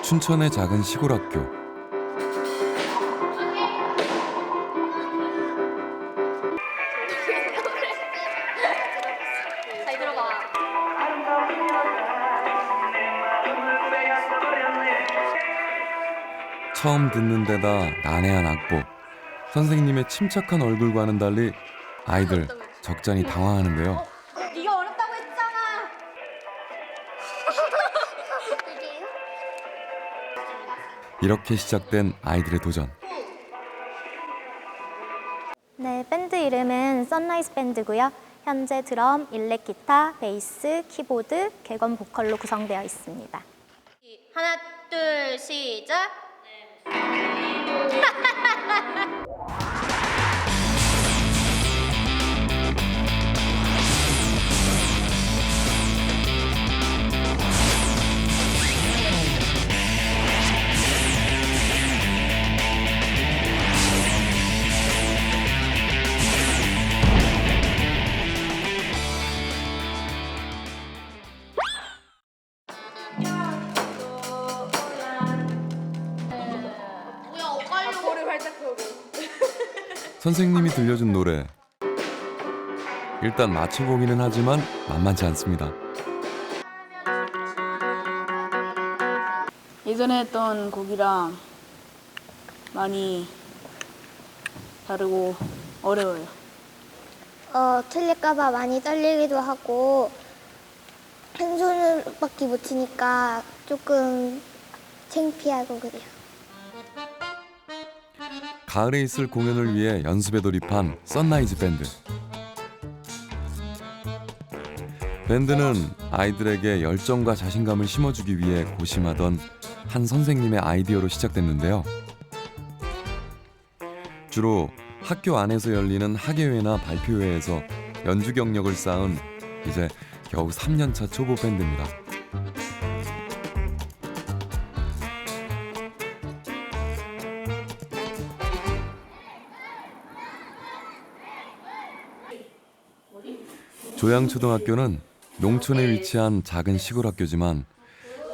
춘천의 작은 시골 학교. 잘 들어봐. 처음 듣는 데다 난해한 악보. 선생님의 침착한 얼굴과는 달리 아이들 적잖이 당황하는데요. 네가 어렵다고 했잖아. 이렇게 시작된 아이들의 도전. 네, 밴드 이름은 선라이즈 밴드고요. 현재 드럼, 일렉 기타, 베이스, 키보드, 객원 보컬로 구성되어 있습니다. 하나, 둘, 시작. 선생님이 들려준 노래. 일단 맞춰보기는 하지만 만만치 않습니다. 예전에 했던 곡이랑 많이 다르고 어려워요. 틀릴까봐 많이 떨리기도 하고 한 손으로밖에 못 치니까 조금 창피하고 그래요. 가을에 있을 공연을 위해 연습에 돌입한 선라이즈 밴드. 밴드는 아이들에게 열정과 자신감을 심어주기 위해 고심하던 한 선생님의 아이디어로 시작됐는데요. 주로 학교 안에서 열리는 학예회나 발표회에서 연주 경력을 쌓은 이제 겨우 3년차 초보 밴드입니다. 조양초등학교는 농촌에 위치한 작은 시골 학교지만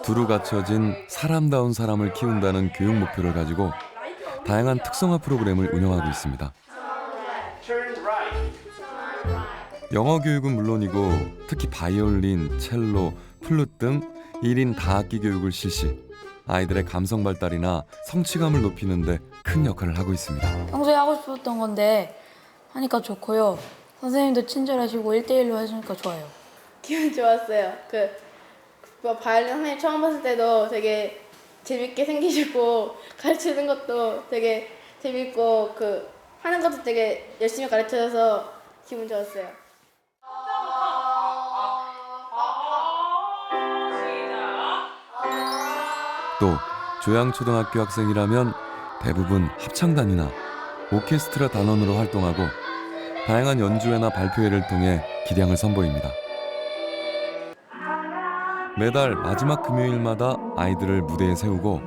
두루 갖춰진 사람다운 사람을 키운다는 교육 목표를 가지고 다양한 특성화 프로그램을 운영하고 있습니다. 영어 교육은 물론이고 특히 바이올린, 첼로, 플룻 등 1인 다학기 교육을 실시. 아이들의 감성 발달이나 성취감을 높이는 데 큰 역할을 하고 있습니다. 평소에 하고 싶었던 건데 하니까 좋고요. 선생님도 친절하시고 1대1로 해주니까 좋아요. 기분 좋았어요. 바이올린 선생님 처음 봤을 때도 되게 재밌게 생기시고 가르치는 것도 되게 재밌고 하는 것도 되게 열심히 가르쳐줘서 기분 좋았어요. 또 조양초등학교 학생이라면 대부분 합창단이나 오케스트라 단원으로 활동하고 다양한 연주회나 발표회를 통해 기량을 선보입니다. 매달 마지막 금요일마다 아이들을 무대에 세우고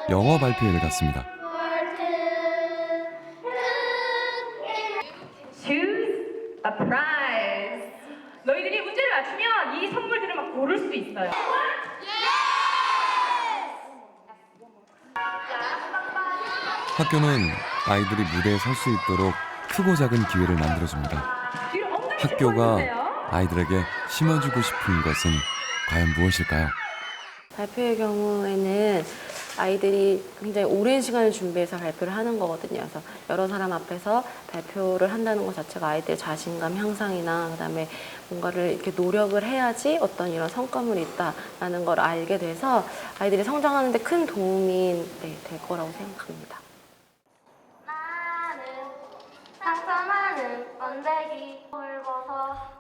영어 발표회를 갖습니다. Choose a prize. 너희들이 문제를 맞추면 이 선물들을 막 고를 수 있어요. 학교는 아이들이 무대에 설 수 있도록 크고 작은 기회를 만들어줍니다. 학교가 아이들에게 심어주고 싶은 것은 과연 무엇일까요? 발표의 경우에는 아이들이 굉장히 오랜 시간을 준비해서 발표를 하는 거거든요. 그래서 여러 사람 앞에서 발표를 한다는 것 자체가 아이들의 자신감 향상이나 그다음에 뭔가를 이렇게 노력을 해야지 어떤 이런 성과물이 있다라는 걸 알게 돼서 아이들이 성장하는 데 큰 도움이 될 거라고 생각합니다.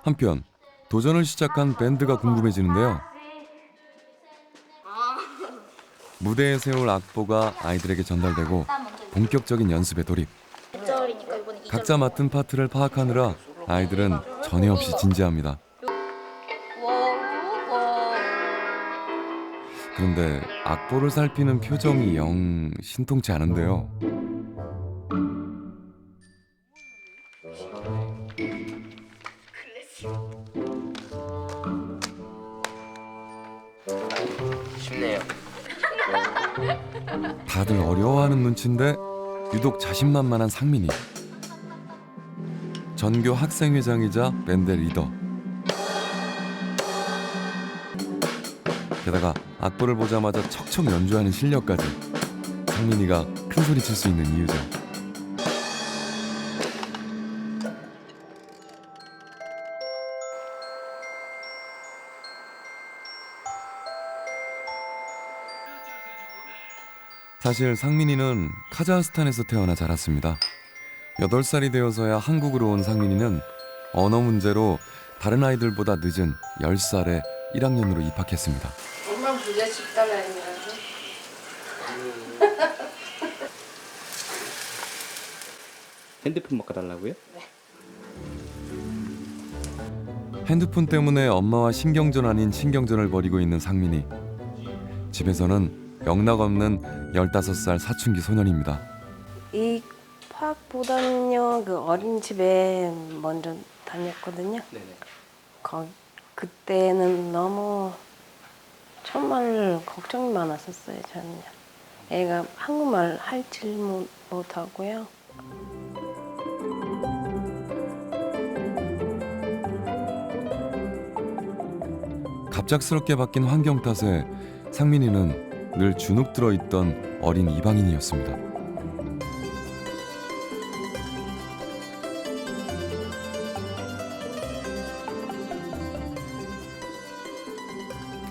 한편 도전을 시작한 밴드가 궁금해지는데요. 무대에 세울 악보가 아이들에게 전달되고 본격적인 연습에 돌입. 각자 맡은 파트를 파악하느라 아이들은 전에 없이 진지합니다. 그런데 악보를 살피는 표정이 영 신통치 않은데요. 쉽네요. 다들 어려워하는 눈치인데 유독 자신만만한 상민이. 전교 학생회장이자 밴드 리더. 게다가 악보를 보자마자 척척 연주하는 실력까지. 상민이가 큰 소리 칠 수 있는 이유죠. 사실 상민이는 카자흐스탄에서 태어나 자랐습니다. 8살이 되어서야 한국으로 온 상민이는 언어 문제로 다른 아이들보다 늦은 10살에 1학년으로 입학했습니다. 엄마 부잣집 딸 아니라서. 핸드폰 바꿔달라고요? 핸드폰 때문에 엄마와 신경전 아닌 신경전을 벌이고 있는 상민이. 집에서는 영락없는 15살 사춘기 소년입니다. 이 파악보다는요, 그 어린이집에 먼저 다녔거든요. 네네. 그때는 너무 정말 걱정이 많았었어요, 저는요. 애가 한국말 할 줄 못하고요. 갑작스럽게 바뀐 환경 탓에 상민이는 늘 주눅 들어있던 어린 이방인이었습니다.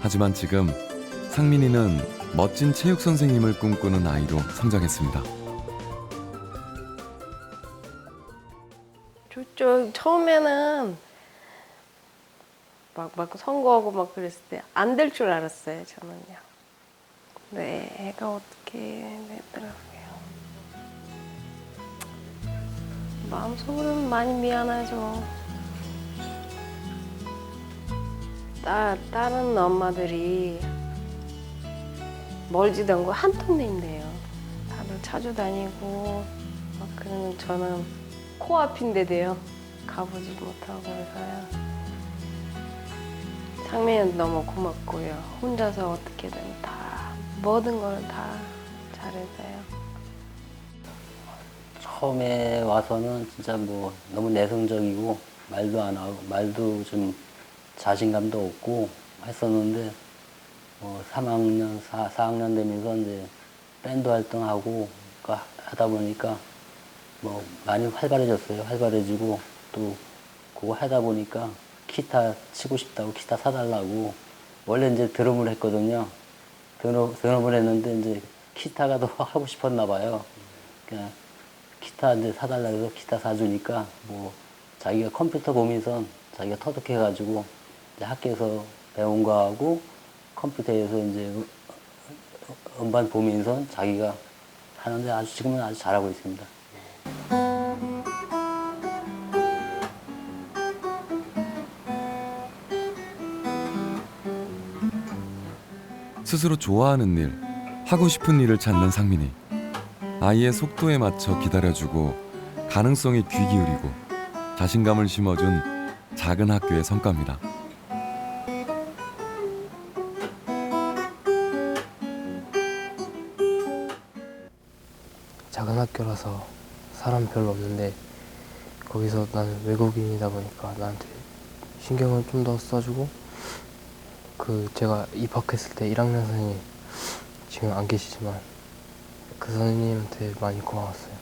하지만 지금 상민이는 멋진 체육 선생님을 꿈꾸는 아이로 성장했습니다. 처음에는 막 선거하고 막 그랬을 때 안 될 줄 알았어요, 저는요. 근데 애가 어떻게 되더라고요. 마음속으로는 많이 미안하죠. 다른 엄마들이 멀지도 않고 한 동네인데요. 다들 찾아다니고 막 그러면 저는 코앞인데도요. 가보지 못하고 해서요. 상민이는 너무 고맙고요. 혼자서 어떻게든 다 모든 걸 다 잘해서요. 처음에 와서는 진짜 뭐 너무 내성적이고 말도 안 하고 말도 좀 자신감도 없고 했었는데 3학년, 4학년 되면서 이제 밴드 활동하고 하다 보니까 뭐 많이 활발해졌어요. 활발해지고 또 그거 하다 보니까 기타 치고 싶다고 기타 사달라고 원래 이제 드럼을 했거든요. 드럼을 했는데 이제 기타가 더 하고 싶었나 봐요. 그러니까 기타 이제 사달라고 해서 기타 사주니까 뭐 자기가 컴퓨터 보면서 자기가 터득해가지고 이제 학교에서 배운 거하고 컴퓨터에서 이제 음반 보면서 자기가 하는데 지금은 아주 잘하고 있습니다. 스스로 좋아하는 일, 하고 싶은 일을 찾는 상민이. 아이의 속도에 맞춰 기다려주고 가능성에 귀 기울이고 자신감을 심어준 작은 학교의 성과입니다. 작은 학교라서 사람 별로 없는데 거기서 나는 외국인이다 보니까 나한테 신경을 좀 더 써주고 제가 입학했을 때 1학년 선생님 지금 안 계시지만 그 선생님한테 많이 고마웠어요.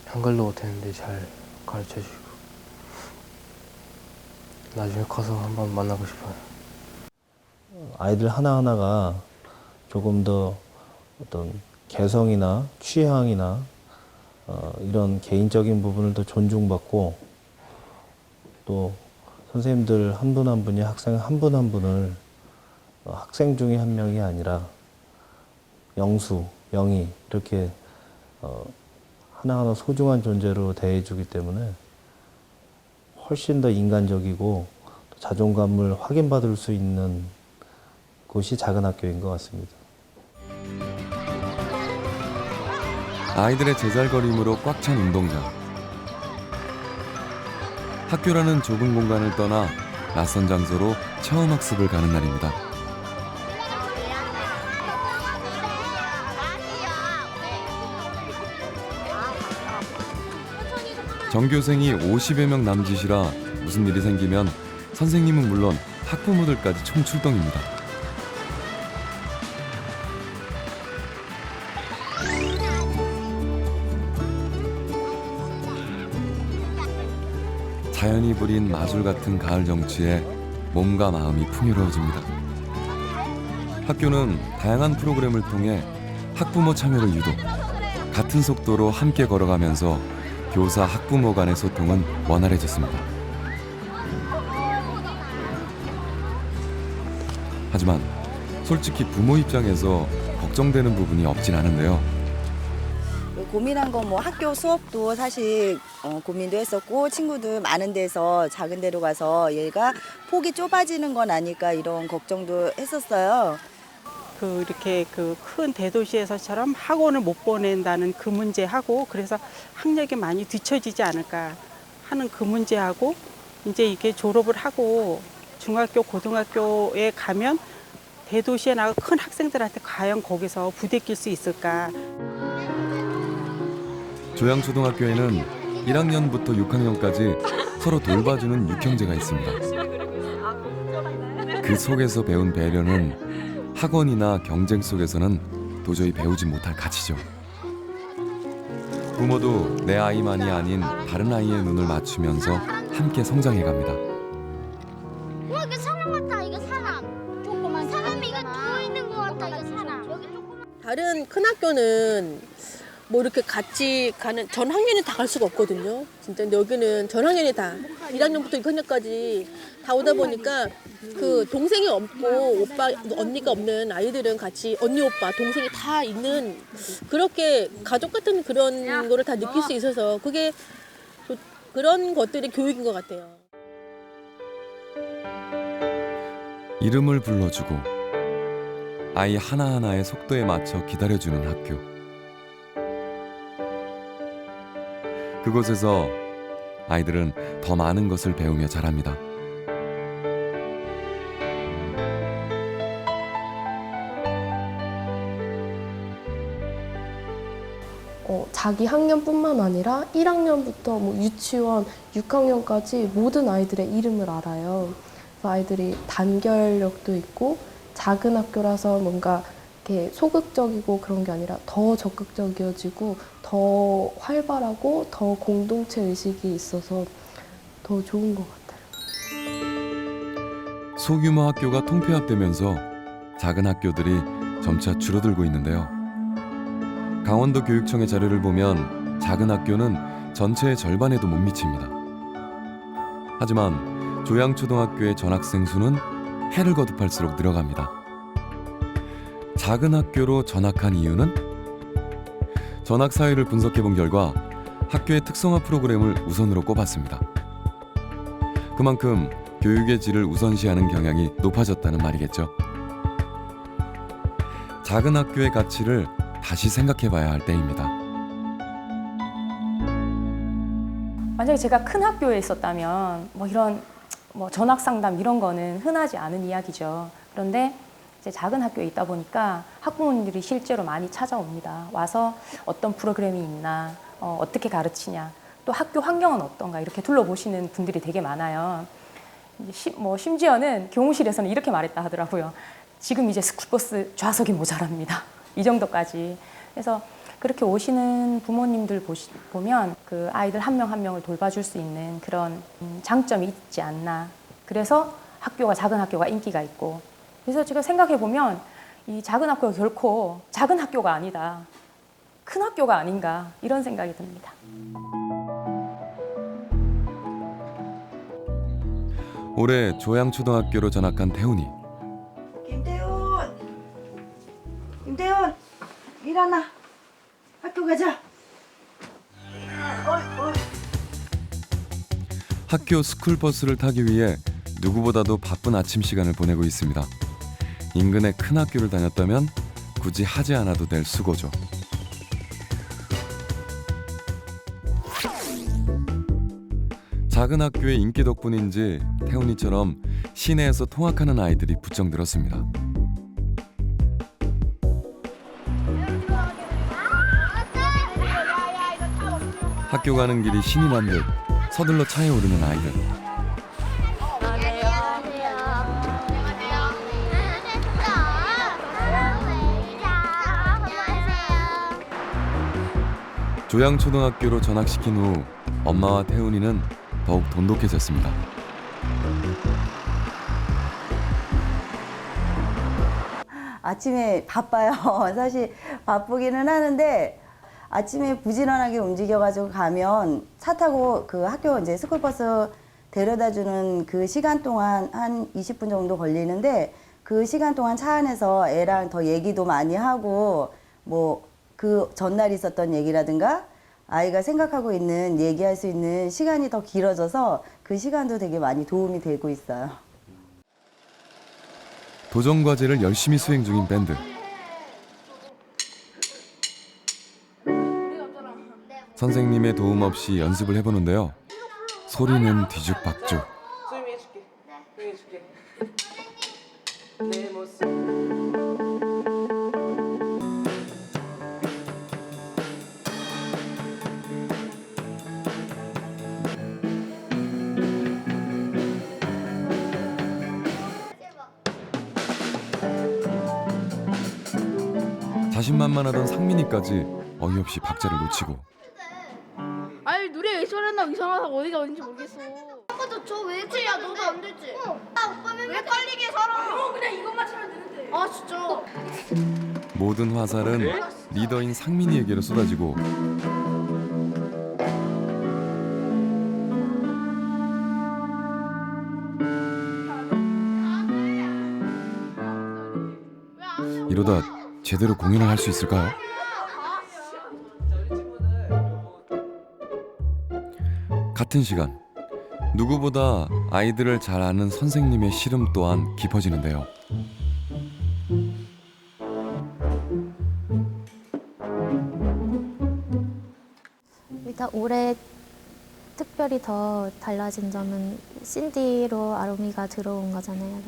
한글도 못했는데 잘 가르쳐주고 나중에 커서 한번 만나고 싶어요. 아이들 하나하나가 조금 더 어떤 개성이나 취향이나 이런 개인적인 부분을 더 존중받고 또 선생님들 한 분 한 분이 학생 한 분 한 분을 학생 중에 한 명이 아니라 영수, 영희 이렇게 하나하나 소중한 존재로 대해주기 때문에 훨씬 더 인간적이고 자존감을 확인받을 수 있는 곳이 작은 학교인 것 같습니다. 아이들의 제잘거림으로 꽉 찬 운동장. 학교라는 좁은 공간을 떠나 낯선 장소로 처음 학습을 가는 날입니다. 전교생이 50여 명 남짓이라 무슨 일이 생기면 선생님은 물론 학부모들까지 총출동입니다. 자연이 부린 마술 같은 가을 정취에 몸과 마음이 풍요로워집니다. 학교는 다양한 프로그램을 통해 학부모 참여를 유도, 같은 속도로 함께 걸어가면서 교사 학부모 간의 소통은 원활해졌습니다. 하지만 솔직히 부모 입장에서 걱정되는 부분이 없진 않은데요. 고민한 건 뭐 학교 수업도 사실 고민도 했었고 친구들 많은 데서 작은 데로 가서 얘가 폭이 좁아지는 건 아닐까 이런 걱정도 했었어요. 이렇게 큰 대도시에서처럼 학원을 못 보낸다는 그 문제하고 그래서 학력이 많이 뒤처지지 않을까 하는 그 문제하고 이제 이게 졸업을 하고 중학교, 고등학교에 가면 대도시에 나가 큰 학생들한테 과연 거기서 부대낄 수 있을까. 조양초등학교에는 1학년부터 6학년까지 서로 돌봐주는 육형제가 있습니다. 그 속에서 배운 배려는 학원이나 경쟁 속에서는 도저히 배우지 못할 가치죠. 부모도 내 아이만이 아닌 다른 아이의 눈을 맞추면서 함께 성장해 갑니다. 와, 이거 사람 같다. 이거 사람. 조그만 사람이 이거 누워 있는 것 같다. 이거 사람. 여기 조그만. 다른 큰 학교는 뭐 이렇게 같이 가는 전 학년이 다 갈 수가 없거든요. 진짜 근데 여기는 전 학년이 다 1학년부터 6학년까지 다 오다 보니까 그 동생이 없고 오빠 언니가 없는 아이들은 같이 언니 오빠 동생이 다 있는 그렇게 가족 같은 그런 거를 다 느낄 수 있어서 그게 그런 것들이 교육인 것 같아요. 이름을 불러주고 아이 하나하나의 속도에 맞춰 기다려주는 학교. 그곳에서 아이들은 더 많은 것을 배우며 자랍니다. 자기 학년뿐만 아니라 1학년부터 뭐 유치원, 6학년까지 모든 아이들의 이름을 알아요. 그래서 아이들이 단결력도 있고 작은 학교라서 뭔가 이렇게 소극적이고 그런 게 아니라 더 적극적이어지고 더 활발하고 더 공동체 의식이 있어서 더 좋은 것 같아요. 소규모 학교가 통폐합되면서 작은 학교들이 점차 줄어들고 있는데요. 강원도 교육청의 자료를 보면 작은 학교는 전체의 절반에도 못 미칩니다. 하지만 조양초등학교의 전학생 수는 해를 거듭할수록 늘어갑니다. 작은 학교로 전학한 이유는? 전학 사회를 분석해본 결과 학교의 특성화 프로그램을 우선으로 꼽았습니다. 그만큼 교육의 질을 우선시하는 경향이 높아졌다는 말이겠죠. 작은 학교의 가치를 다시 생각해봐야 할 때입니다. 만약에 제가 큰 학교에 있었다면 이런 전학 상담 이런 거는 흔하지 않은 이야기죠. 그런데 이제 작은 학교에 있다 보니까 학부모님들이 실제로 많이 찾아옵니다. 와서 어떤 프로그램이 있나, 어떻게 가르치냐, 또 학교 환경은 어떤가 이렇게 둘러보시는 분들이 되게 많아요. 심지어는 교무실에서는 이렇게 말했다 하더라고요. 지금 이제 스쿨버스 좌석이 모자랍니다. 이 정도까지. 그래서 그렇게 오시는 부모님들 보면 그 아이들 한 명 한 명을 돌봐줄 수 있는 그런 장점이 있지 않나. 그래서 작은 학교가 인기가 있고. 그래서 제가 생각해 보면 이 작은 학교가 결코 작은 학교가 아니다. 큰 학교가 아닌가 이런 생각이 듭니다. 올해 조양초등학교로 전학한 태훈이. 김태훈 일어나 학교 가자. 학교 스쿨버스를 타기 위해 누구보다도 바쁜 아침 시간을 보내고 있습니다. 인근의 큰 학교를 다녔다면 굳이 하지 않아도 될 수고죠. 작은 학교의 인기 덕분인지 태훈이처럼 시내에서 통학하는 아이들이 부쩍 늘었습니다. 학교 가는 길이 신이 난 듯 서둘러 차에 오르는 아이들. 조양초등학교로 전학시킨 후 엄마와 태훈이는 더욱 돈독해졌습니다. 아침에 바빠요. 사실 바쁘기는 하는데 아침에 부지런하게 움직여가지고 가면 차 타고 그 학교 이제 스쿨버스 데려다주는 그 시간 동안 한 20분 정도 걸리는데 그 시간 동안 차 안에서 애랑 더 얘기도 많이 하고 뭐 그 전날 있었던 얘기라든가 아이가 생각하고 있는 얘기할 수 있는 시간이 더 길어져서 그 시간도 되게 많이 도움이 되고 있어요. 도전 과제를 열심히 수행 중인 밴드. 선생님의 도움 없이 연습을 해보는데요. 소리는 뒤죽박죽. 수임이 해줄게. 수임이 해줄게. 내 모습. 자신만만하던 상민이까지 어이없이 박자를 놓치고. 아니 노래 왜 소리나 이상하다고 어디가 어딘지 모르겠어. 아까도 저왜 그래? 너도 안 되지? 아 오빠 왜 깔리게 살아? 그냥 이것만 치면 되는데. 아 진짜. 모든 화살은 리더인 상민이에게로 쏟아지고 이러다 제대로 공연을 할 수 있을까요? 같은 시간 누구보다 아이들을 잘 아는 선생님의 시름 또한 깊어지는데요. 일단 올해 특별히 더 달라진 점은 신디로 아로미가 들어온 거잖아요.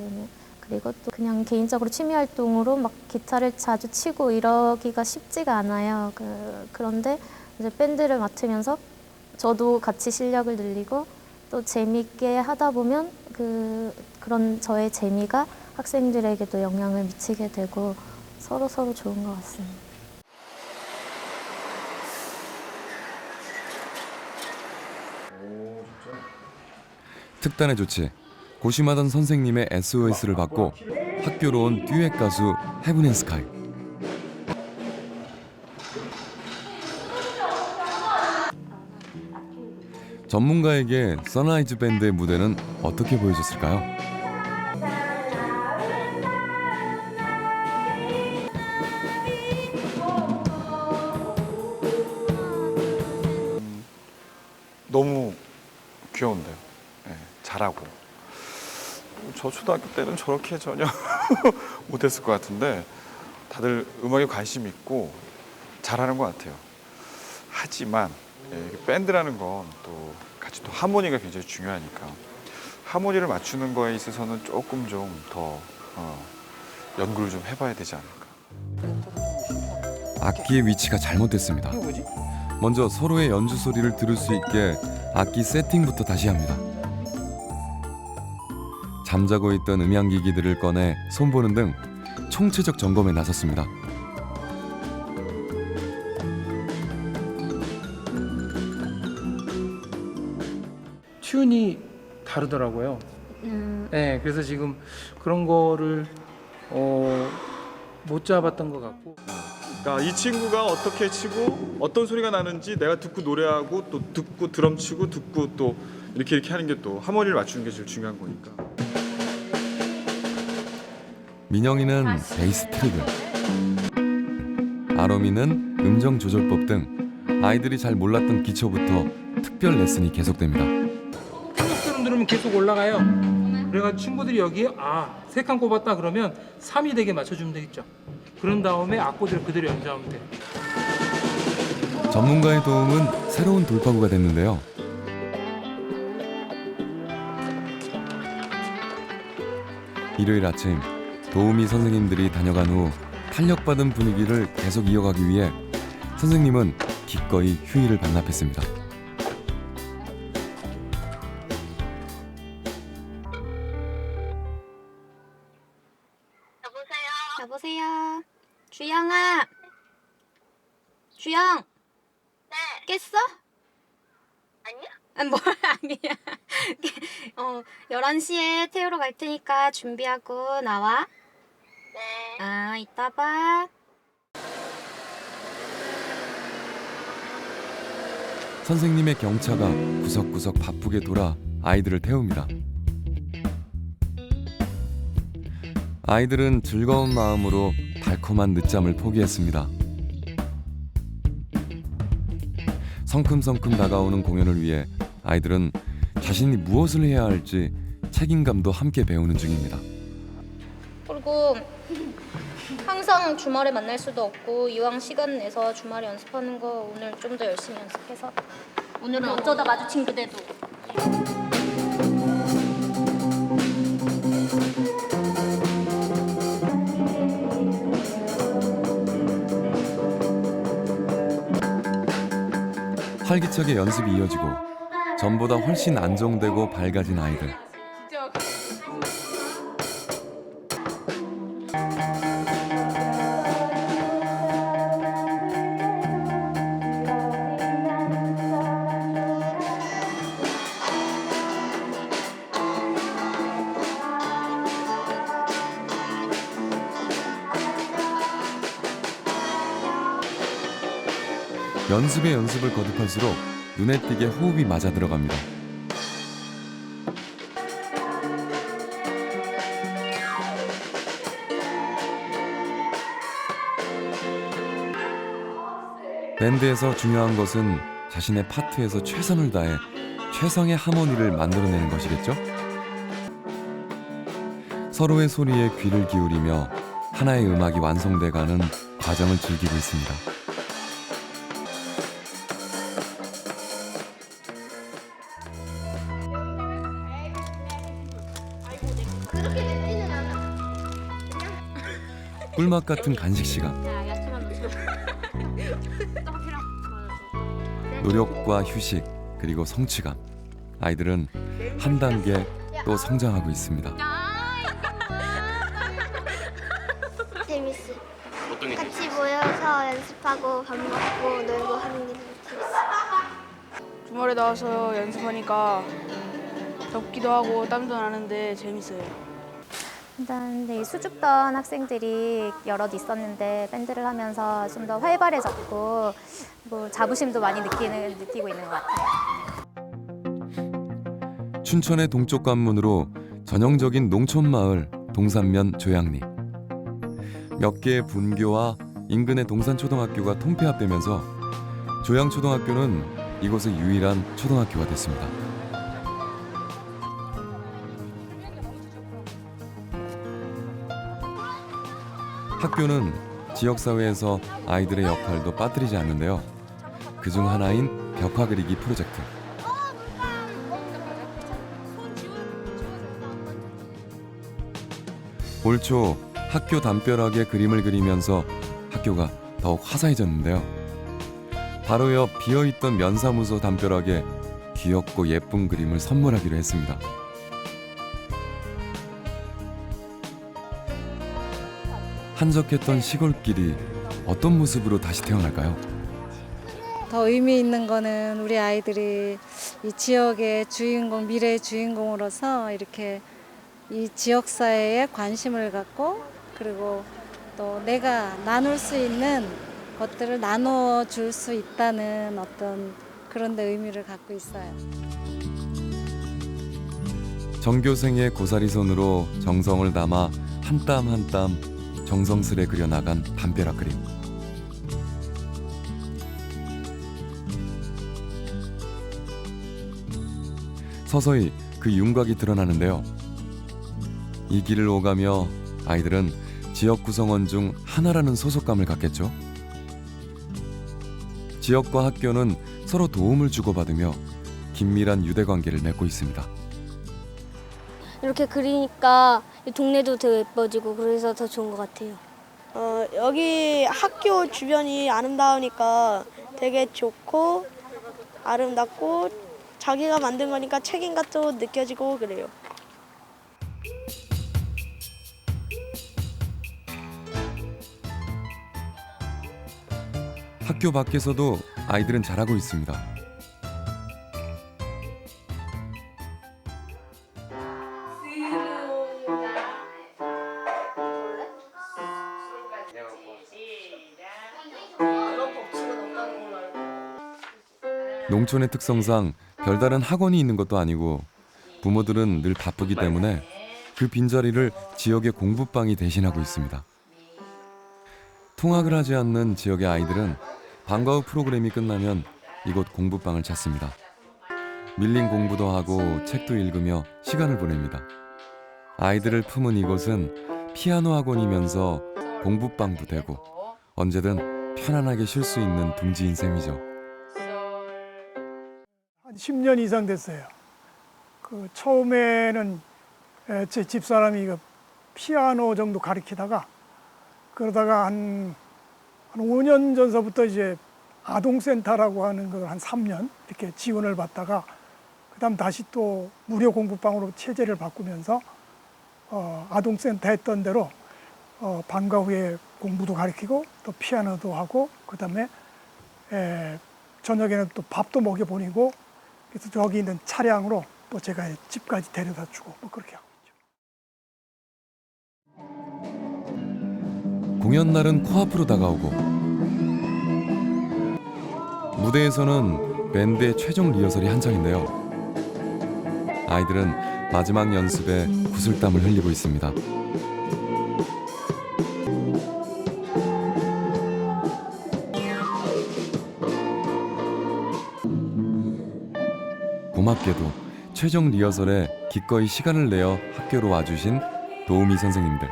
그리고 또 그냥 개인적으로 취미 활동으로 막 기타를 자주 치고 이러기가 쉽지가 않아요. 그런데 이제 밴드를 맡으면서 저도 같이 실력을 늘리고 또 재미있게 하다 보면 그런 저의 재미가 학생들에게도 영향을 미치게 되고 서로 좋은 것 같습니다. 특단의 조치. 고심하던 선생님의 SOS를 받고 학교로 온 듀엣 가수 헤븐앤스카이. 전문가에게 선라이즈 밴드의 무대는 어떻게 보여줬을까요? 너무 귀여운데요. 네, 잘하고. 저 초등학교 때는 저렇게 전혀 못했을 것 같은데 다들 음악에 관심 있고 잘하는 것 같아요. 하지만 밴드라는 건 또 같이 또 하모니가 굉장히 중요하니까 하모니를 맞추는 거에 있어서는 조금 좀 더 연구를 좀 해봐야 되지 않을까. 악기의 위치가 잘못됐습니다. 먼저 서로의 연주 소리를 들을 수 있게 악기 세팅부터 다시 합니다. 잠자고 있던 음향기기들을 꺼내 손보는 등 총체적 점검에 나섰습니다. 튠이 다르더라고요. 네, 그래서 지금 그런 거를 못 잡았던 것 같고. 그러니까 이 친구가 어떻게 치고 어떤 소리가 나는지 내가 듣고 노래하고 또 듣고 드럼 치고 듣고 또 이렇게 하는 게 또 하모니를 맞추는 게 제일 중요한 거니까. 민영이는 베이스 트릭을, 아롬이는 음정 조절법 등 아이들이 잘 몰랐던 기초부터 특별 레슨이 계속됩니다. 플러스를 누르면 계속 올라가요. 그래가 친구들이 여기에 3칸 꼽았다 그러면 3이 되게 맞춰주면 되겠죠. 그런 다음에 악보들을 그대로 연주하면 돼. 전문가의 도움은 새로운 돌파구가 됐는데요. 일요일 아침 도우미 선생님들이 다녀간 후 탄력받은 분위기를 계속 이어가기 위해 선생님은 기꺼이 휴일을 반납했습니다. 여보세요. 주영아. 주영. 네. 깼어? 아니요. 뭘 아니야. 11시에 태우러 갈 테니까 준비하고 나와. 네. 아, 이따 봐. 선생님의 경차가 구석구석 바쁘게 돌아 아이들을 태웁니다. 아이들은 즐거운 마음으로 달콤한 늦잠을 포기했습니다. 성큼성큼 다가오는 공연을 위해 아이들은 자신이 무엇을 해야 할지 책임감도 함께 배우는 중입니다. 그리고 항상 주말에 만날 수도 없고 이왕 시간 내서 주말에 연습하는 거 오늘 좀 더 열심히 연습해서 오늘은 어쩌다 마주친 그대도 활기차게 연습이 이어지고 전보다 훨씬 안정되고 밝아진 아이들. 연습에 연습을 거듭할수록 눈에 띄게 호흡이 맞아 들어갑니다. 밴드에서 중요한 것은 자신의 파트에서 최선을 다해 최상의 하모니를 만들어내는 것이겠죠? 서로의 소리에 귀를 기울이며 하나의 음악이 완성돼가는 과정을 즐기고 있습니다. 꿀맛 같은 간식 시간. 노력과 휴식 그리고 성취감. 아이들은 한 단계 또 성장하고 있습니다. 재밌어. 같이 모여서 연습하고 밥 먹고 놀고 하는 게 재밌어. 주말에 나와서 연습하니까 덥기도 하고 땀도 나는데 재밌어요. 일단 네, 수줍던 학생들이 여럿 있었는데 밴드를 하면서 좀 더 활발해졌고 뭐 자부심도 많이 느끼고 있는 것 같아요. 춘천의 동쪽 관문으로 전형적인 농촌 마을 동산면 조양리. 몇 개의 분교와 인근의 동산초등학교가 통폐합되면서 조양초등학교는 이곳의 유일한 초등학교가 됐습니다. 학교는 지역사회에서 아이들의 역할도 빠뜨리지 않는데요. 그중 하나인 벽화 그리기 프로젝트. 올 초 학교 담벼락에 그림을 그리면서 학교가 더욱 화사해졌는데요. 바로 옆 비어있던 면사무소 담벼락에 귀엽고 예쁜 그림을 선물하기로 했습니다. 한적했던 시골길이 어떤 모습으로 다시 태어날까요? 더 의미 있는 거는 우리 아이들이 이 지역의 주인공, 미래의 주인공으로서 이렇게 이 지역사회에 관심을 갖고 그리고 또 내가 나눌 수 있는 것들을 나눠 줄 수 있다는 어떤 그런 데 의미를 갖고 있어요. 전교생의 고사리 손으로 정성을 담아 한 땀 한 땀 정성스레 그려나간 담벼락 그림. 서서히 그 윤곽이 드러나는데요. 이 길을 오가며 아이들은 지역 구성원 중 하나라는 소속감을 갖겠죠. 지역과 학교는 서로 도움을 주고받으며 긴밀한 유대관계를 맺고 있습니다. 이렇게 그리니까 이 동네도 더 예뻐지고 그래서 더 좋은 것 같아요. 여기 학교 주변이 아름다우니까 되게 좋고 아름답고 자기가 만든 거니까 책임감도 느껴지고 그래요. 학교 밖에서도 아이들은 잘하고 있습니다. 농촌의 특성상 별다른 학원이 있는 것도 아니고 부모들은 늘 바쁘기 때문에 그 빈자리를 지역의 공부방이 대신하고 있습니다. 통학을 하지 않는 지역의 아이들은 방과 후 프로그램이 끝나면 이곳 공부방을 찾습니다. 밀린 공부도 하고 책도 읽으며 시간을 보냅니다. 아이들을 품은 이곳은 피아노 학원이면서 공부방도 되고 언제든 편안하게 쉴 수 있는 둥지인 셈이죠. 한 10년 이상 됐어요. 처음에는 제 집사람이 피아노 정도 가르치다가 그러다가 한 5년 전서부터 이제 아동센터라고 하는 걸 한 3년 이렇게 지원을 받다가 그다음 다시 또 무료 공부방으로 체제를 바꾸면서 아동센터 했던 대로 방과 후에 공부도 가르치고 또 피아노도 하고 그다음에 저녁에는 또 밥도 먹여 보내고 그래서 저기 있는 차량으로 또 제가 집까지 데려다 주고 뭐 그렇게 하고 있죠. 공연 날은 코앞으로 다가오고 무대에서는 밴드의 최종 리허설이 한창인데요. 아이들은 마지막 연습에 구슬땀을 흘리고 있습니다. 고맙게도 최종 리허설에 기꺼이 시간을 내어 학교로 와주신 도우미 선생님들.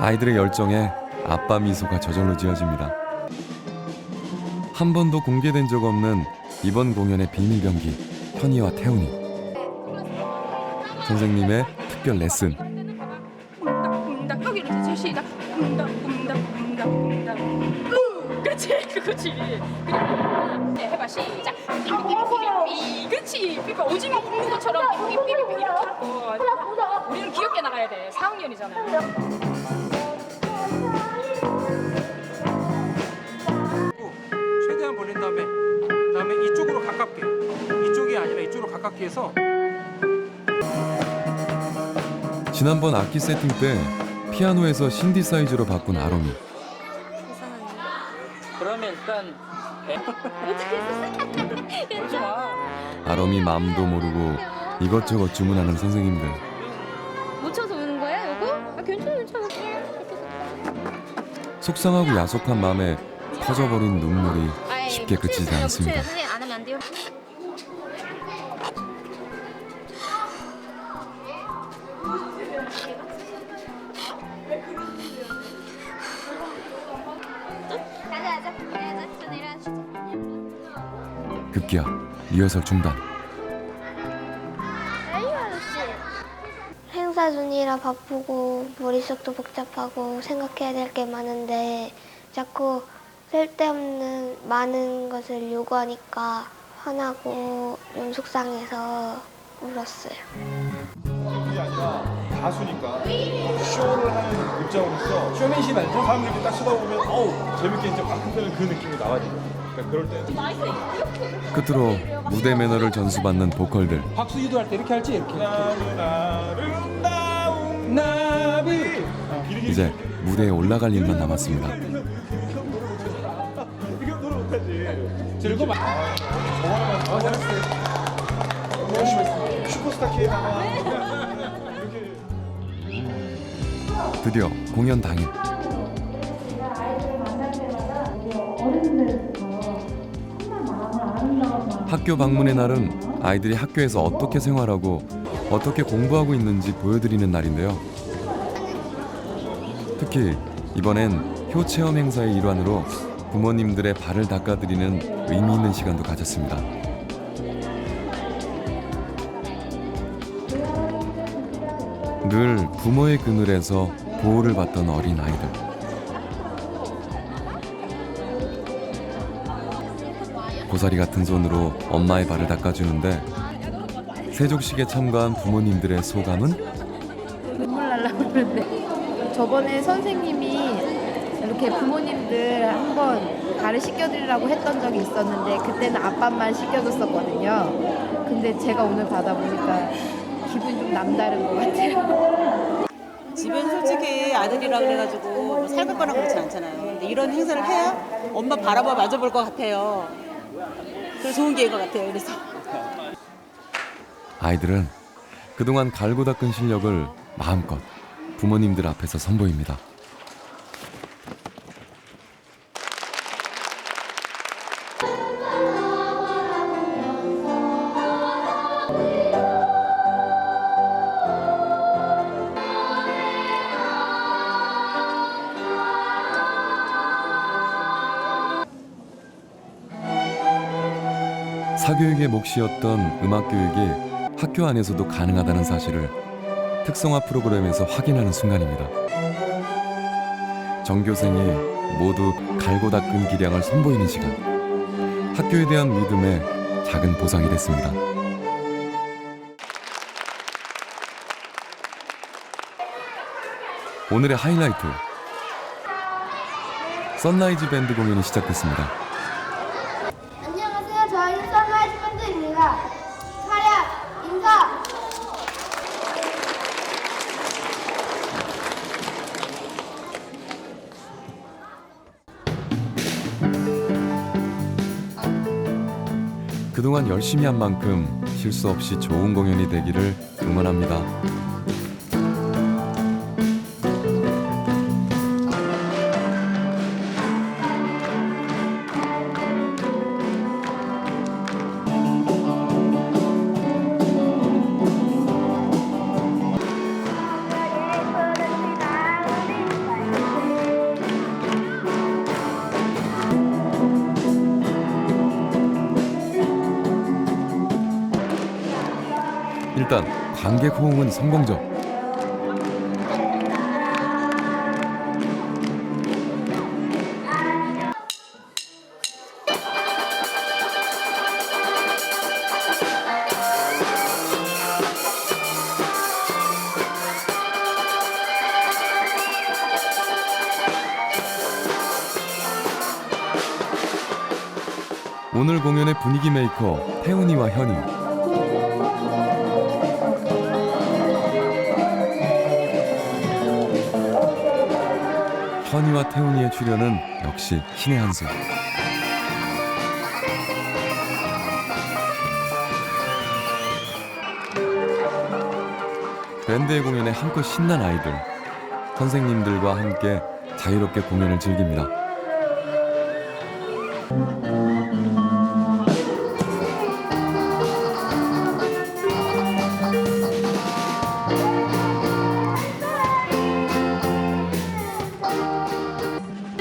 아이들의 열정에 아빠 미소가 저절로 지어집니다. 한 번도 공개된 적 없는 이번 공연의 비밀 병기 현이와 태훈이. 선생님의 특별 레슨. 쿵닥 여기로 이제 시작. 쿵닥. 그렇지 그거지. 네, 해봐 시작. 삐삐삐삐삐 그렇지. 삐삐 오징어 굽는 것처럼 삐삐삐삐 이렇게 하고. 우리는 귀엽게 나가야 돼. 4학년이잖아요. 최대한 벌린 다음에 이쪽으로 가깝게, 이쪽이 아니라 이쪽으로 가깝게 해서. 지난번 악기 세팅 때 피아노에서 신디사이저로 바꾼 아롬이. 그러면 일단 그러지 마. 아롬이 마음도 모르고 이것저것 주문하는 선생님들. 못 쳐서 우는 거야, 여보? 아, 괜찮아. 속상하고 야속한 마음에 터져버린 눈물이 쉽게 그치지 않습니다. 선생님 안 하면 안 돼요. 급기야 리허설 중단. 행사 중이라 바쁘고 머릿속도 복잡하고 생각해야 될 게 많은데 자꾸 쓸데없는 많은 것을 요구하니까 화나고 좀 속상해서 울었어요. 그게 아니라 가수니까 쇼를 하는 입장으로서 쇼맨십 알죠? 사람들이 딱 쳐다보면 어우 재밌게 이제 막 흔드는 그 느낌이 나와지거든요. 그러니까 그럴 때 끝으로 무대 매너를 전수받는 보컬들. 박수 유도할 때 이렇게 할지 이렇게. 아름다운 나비. 이제 무대에 올라갈 일만 남았습니다. 즐거워. 잘했어요. 열심히 했어요. 슈퍼스타 K에다가 드디어 공연 당일. 학교 방문의 날은 아이들이 학교에서 어떻게 생활하고 어떻게 공부하고 있는지 보여드리는 날인데요. 특히 이번엔 효체험 행사의 일환으로 부모님들의 발을 닦아드리는 의미 있는 시간도 가졌습니다. 늘 부모의 그늘에서 보호를 받던 어린 아이들. 고사리 같은 손으로 엄마의 발을 닦아주는데 세족식에 참가한 부모님들의 소감은? 눈물 날라 그러는데 저번에 선생님이 이렇게 부모님들 한번 발을 씻겨드리라고 했던 적이 있었는데 그때는 아빠만 씻겨줬었거든요. 근데 제가 오늘 받아보니까 기분이 좀 남다른 것 같아요. 집엔 솔직히 아들이라 그래가지고 뭐 살갑거나 그렇진 않잖아요. 근데 이런 행사를 해야 엄마 바라봐 맞아볼 것 같아요. 그래서 좋은 기회인 것 같아요. 그래서 아이들은 그동안 갈고 닦은 실력을 마음껏 부모님들 앞에서 선보입니다. 사교육의 몫이었던 음악교육이 학교 안에서도 가능하다는 사실을 특성화 프로그램에서 확인하는 순간입니다. 전교생이 모두 갈고 닦은 기량을 선보이는 시간. 학교에 대한 믿음의 작은 보상이 됐습니다. 오늘의 하이라이트. 선라이즈 밴드 공연이 시작됐습니다. 안녕하세요. 저희는 선라이즈 밴드입니다. 차렷 인사. 그동안 열심히 한 만큼 실수 없이 좋은 공연이 되기를 응원합니다. 일단 관객 호응은 성공적. 오늘 공연의 분위기 메이커 태훈이와 현이. 현이와 태훈이의 출연은 역시 신의 한 수. 밴드의 공연에 한껏 신난 아이들. 선생님들과 함께 자유롭게 공연을 즐깁니다.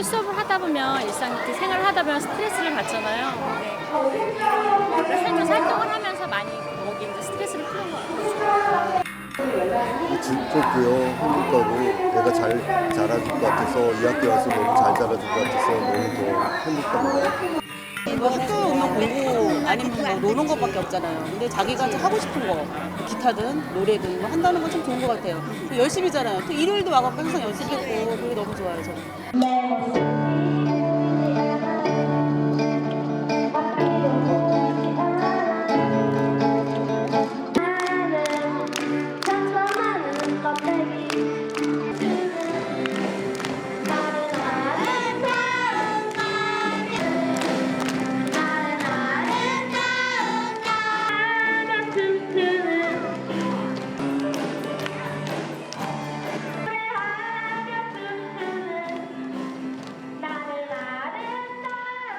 수업을 하다 보면 일상 이렇게 생활을 하다 보면 스트레스를 받잖아요. 근데 살면서 활동을 하면서 많이 거기 이제 스트레스를 푸는 것 같아요. 즐겁고요. 행복하고 내가 잘 자라줄 것 같아서 이 학교 와서 너무 잘 자라줄 것 같아서 너무 더 행복합니다. 뭐 학교 오면 공부 아니면 뭐 노는 것밖에 없잖아요. 근데 자기가 이제 하고 싶은 거 기타든 노래든 뭐 한다는 건 참 좋은 것 같아요. 열심히잖아요. 또 일요일도 와갖고 항상 연습했고 그게 너무 좋아요. 저는.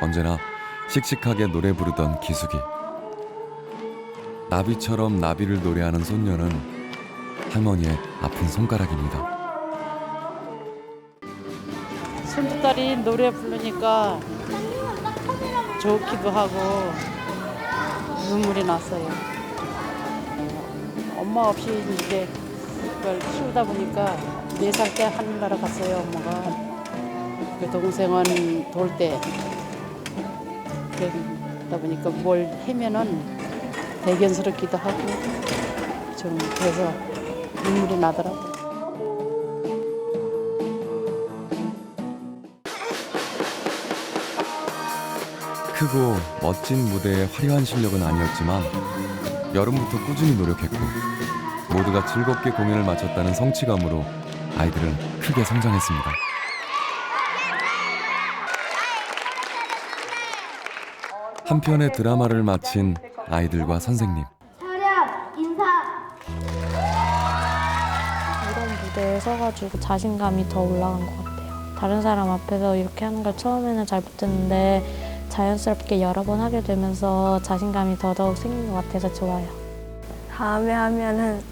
언제나 씩씩하게 노래 부르던 기숙이. 나비처럼 나비를 노래하는 손녀는 할머니의 아픈 손가락입니다. 손주딸이 노래 부르니까 좋기도 하고 눈물이 났어요. 엄마 없이 이제 이걸 키우다 보니까 4살 때 하늘나라 갔어요, 엄마가. 그 동생은 돌 때. 그러다 보니까 뭘 하면은 대견스럽기도 하고 좀 그래서 눈물이 나더라고요. 크고 멋진 무대의 화려한 실력은 아니었지만 여름부터 꾸준히 노력했고 모두가 즐겁게 공연을 마쳤다는 성취감으로 아이들은 크게 성장했습니다. 한편의 드라마를 마친 아이들과 선생님. 이런 무대에 서가지고 자신감이 더 올라간 것 같아요. 다른 사람 앞에서 이렇게 하는 걸 처음에는 잘 못했는데 자연스럽게 여러 번 하게 되면서 자신감이 더더욱 생긴 것 같아서 좋아요. 다음에 하면은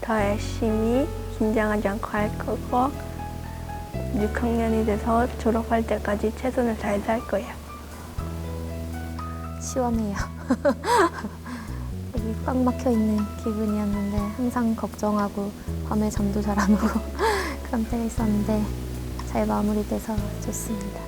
더 열심히 긴장하지 않고 할 거고 6학년이 돼서 졸업할 때까지 최선을 다해서 할 거예요. 시원해요. 여기 꽉 막혀있는 기분이었는데 항상 걱정하고 밤에 잠도 잘 안 오고 그런 때가 있었는데 잘 마무리돼서 좋습니다.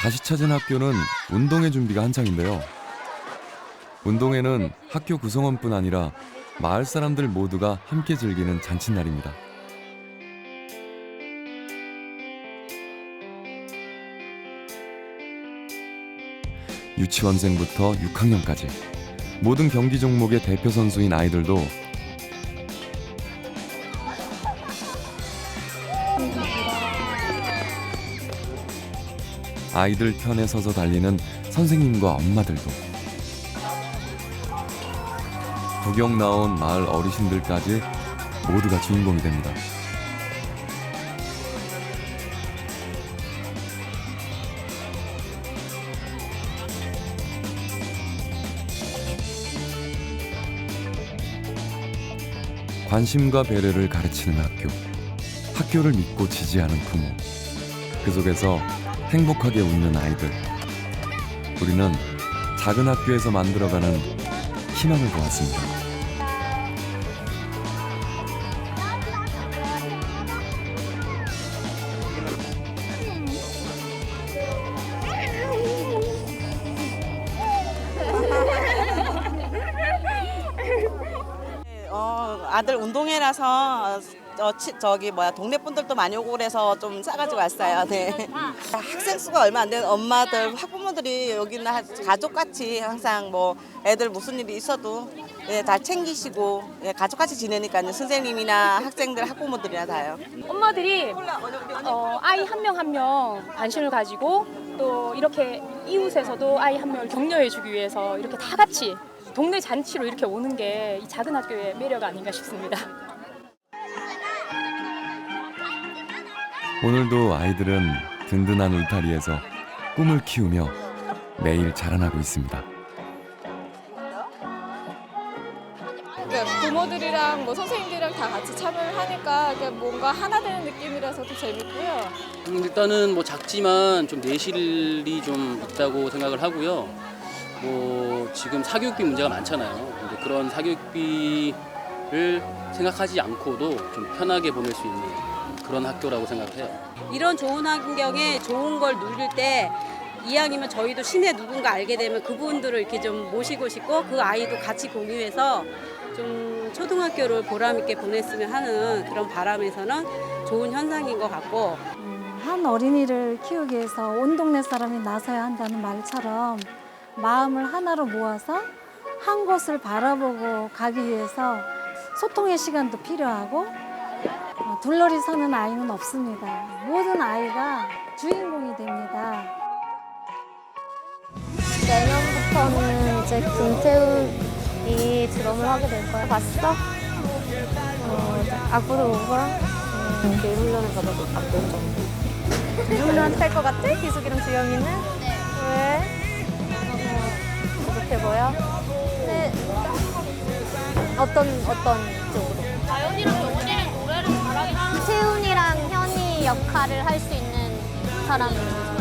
다시 찾은 학교는 운동회 준비가 한창인데요. 운동회는 학교 구성원뿐 아니라 마을 사람들 모두가 함께 즐기는 잔칫날입니다. 유치원생부터 6학년까지 모든 경기 종목의 대표 선수인 아이들도 아이들 편에 서서 달리는 선생님과 엄마들도 구경 나온 마을 어르신들까지 모두가 주인공이 됩니다. 관심과 배려를 가르치는 학교, 학교를 믿고 지지하는 부모, 그 속에서 행복하게 웃는 아이들. 우리는 작은 학교에서 만들어가는 희망을 보았습니다. 아들 운동회라서 동네 분들도 많이 오고 그래서 좀 싸가지고 왔어요. 네. 학생 수가 얼마 안 되는 엄마들, 학부모들이 여기는 가족같이 항상 뭐 애들 무슨 일이 있어도 다 챙기시고 가족같이 지내니까요. 선생님이나 학생들, 학부모들이나 다요. 엄마들이 아이 한 명 한 명 관심을 가지고 또 이렇게 이웃에서도 아이 한 명을 격려해주기 위해서 이렇게 다 같이 동네 잔치로 이렇게 오는 게 이 작은 학교의 매력 아닌가 싶습니다. 오늘도 아이들은 든든한 울타리에서 꿈을 키우며 매일 자라나고 있습니다. 부모들이랑 선생님들이랑 다 같이 참여를 하니까 뭔가 하나 되는 느낌이라서 더 재밌고요. 일단은 작지만 좀 내실이 좀 있다고 생각을 하고요. 지금 사교육비 문제가 많잖아요. 근데 그런 사교육비를 생각하지 않고도 좀 편하게 보낼 수 있는 그런 학교라고 생각을 해요. 이런 좋은 환경에 좋은 걸 누릴 때 이왕이면 저희도 시내 누군가 알게 되면 그분들을 이렇게 좀 모시고 싶고 그 아이도 같이 공유해서 좀 초등학교를 보람 있게 보냈으면 하는 그런 바람에서는 좋은 현상인 것 같고 한 어린이를 키우기 위해서 온 동네 사람이 나서야 한다는 말처럼 마음을 하나로 모아서 한 곳을 바라보고 가기 위해서 소통의 시간도 필요하고 둘러리 서는 아이는 없습니다. 모든 아이가 주인공이 됩니다. 내년부터는 이제 김태훈이 드럼을 하게 될 거야. 봤어? 앞으로 오거랑 그 훈련을 받아도 바쁜 정도. 훈련 할 것 같아? 기숙이랑 주영이는? 네. 왜? 부족해 보여? 네. 어떤 쪽으로? 나연이랑 영훈이랑 노래를 잘하긴 하는데 태훈이랑 현이 역할을 할 수 있는 사람은